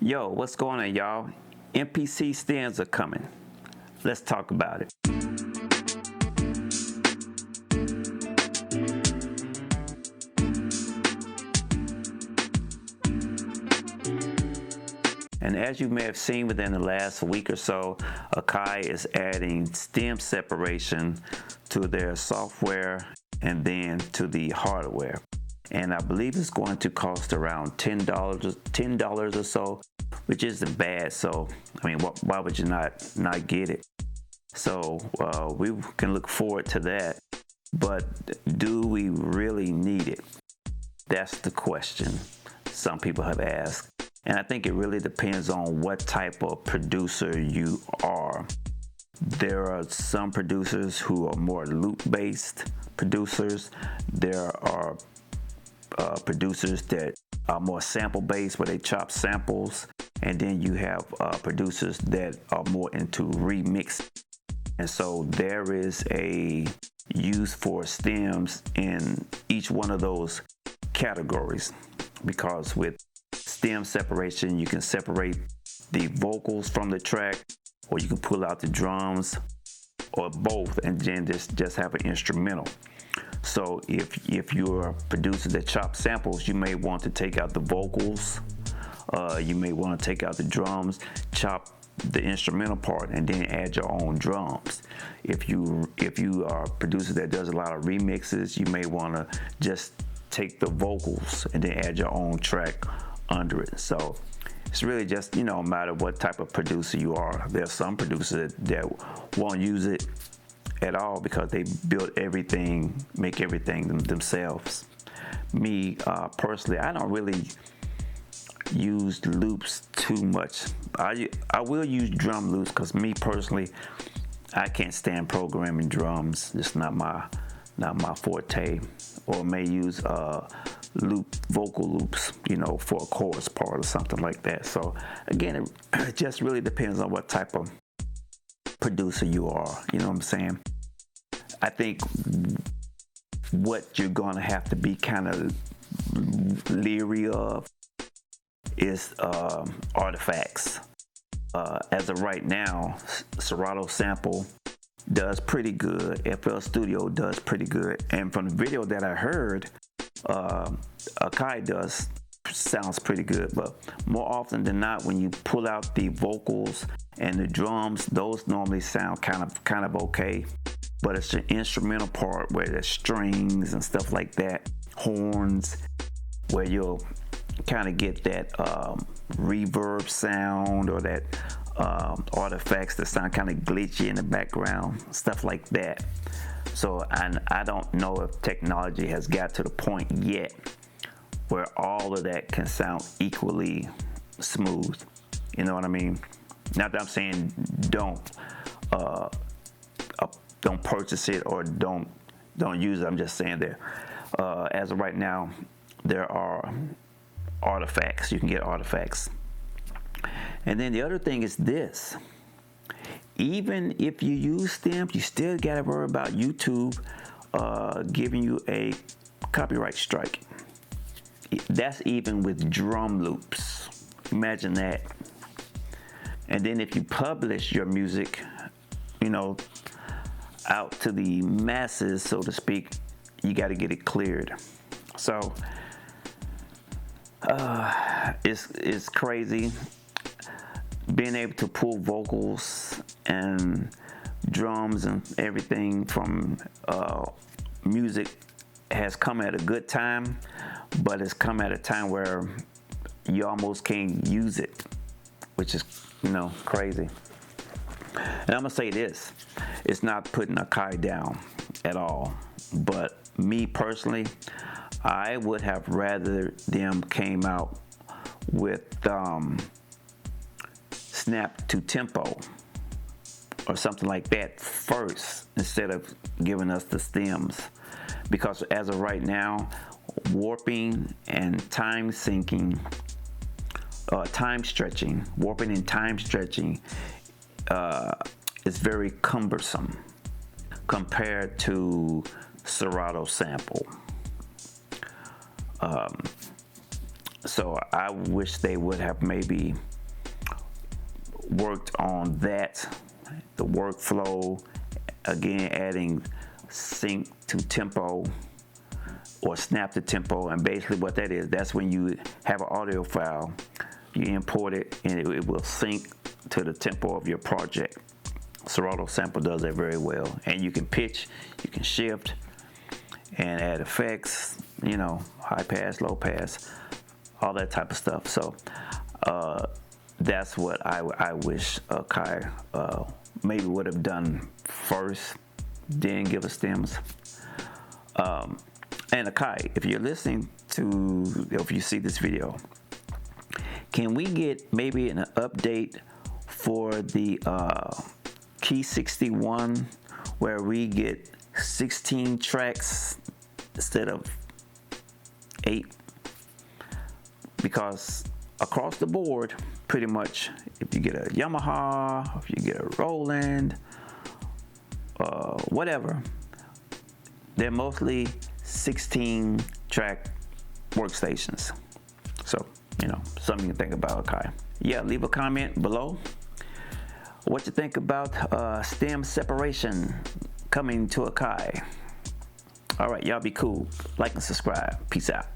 Yo, what's going on, y'all? MPC stems are coming. Let's talk about it. And as you may have seen within the last week or so, Akai is adding stem separation to their software and then to the hardware. And I believe it's going to cost around $10 or so, which isn't bad. So, I mean, why would you not get it? So we can look forward to that. But do we really need it? That's the question some people have asked. And I think it really depends on what type of producer you are. There are some producers who are more loop-based producers. There are producers that are more sample-based, where they chop samples. And then you have producers that are more into remix. And so there is a use for stems in each one of those categories, because with stem separation, you can separate the vocals from the track, or you can pull out the drums, or both, and then just have an instrumental. So if you're a producer that chops samples, you may want to take out the vocals, you may want to take out the drums, chop the instrumental part, and then add your own drums. If you are a producer that does a lot of remixes, you may want to just take the vocals and then add your own track under it. So it's really just, no matter what type of producer you are. There's some producers that won't use it at all because they build everything, make everything themselves. Me, personally, I don't really use loops too much. I will use drum loops because me personally, I can't stand programming drums. It's not my forte. Or may use vocal loops, for a chorus part or something like that. So again, it just really depends on what type of producer you are. You know what I'm saying? I think what you're gonna have to be kind of leery of is artifacts. As of right now, Serato Sample does pretty good. FL Studio does pretty good. And from the video that I heard, Akai sounds pretty good. But more often than not, when you pull out the vocals and the drums, those normally sound kind of okay. But it's the instrumental part where there's strings and stuff like that, horns, where you'll kind of get that reverb sound, or that artifacts that sound kind of glitchy in the background, stuff like that. So I don't know if technology has got to the point yet where all of that can sound equally smooth. You know what I mean? Not that I'm saying don't purchase it or don't use it. I'm just saying that as of right now, there are artifacts. You can get artifacts. And then the other thing is this: even if you use stems, you still got to worry about YouTube giving you a copyright strike. That's even with drum loops. Imagine that. And then if you publish your music, out to the masses, so to speak, you got to get it cleared. So it's crazy. Being able to pull vocals and drums and everything from music has come at a good time, but it's come at a time where you almost can't use it, which is, crazy. And I'm gonna say this: it's not putting Akai down at all, but me personally, I would have rather them came out with snap to tempo or something like that first, instead of giving us the stems. Because as of right now, warping and time stretching is very cumbersome compared to Serato Sample. So I wish they would have maybe worked on that, the workflow, again adding sync to tempo or snap to tempo. And basically what that is, that's when you have an audio file, you import it and it will sync to the tempo of your project. Serato Sample does that very well. And you can pitch, you can shift and add effects, you know, high pass, low pass, all that type of stuff. So that's what I wish Akai maybe would have done first, then give us stems. And Akai, if you're listening to, if you see this video, can we get maybe an update for the Key 61 where we get 16 tracks instead of 8? Because across the board, pretty much, if you get a Yamaha, if you get a Roland, whatever, they're mostly 16 track workstations. So, you know, something you can think about, Akai. Yeah, leave a comment below what you think about stem separation coming to Akai. All right, y'all be cool. Like and subscribe. Peace out.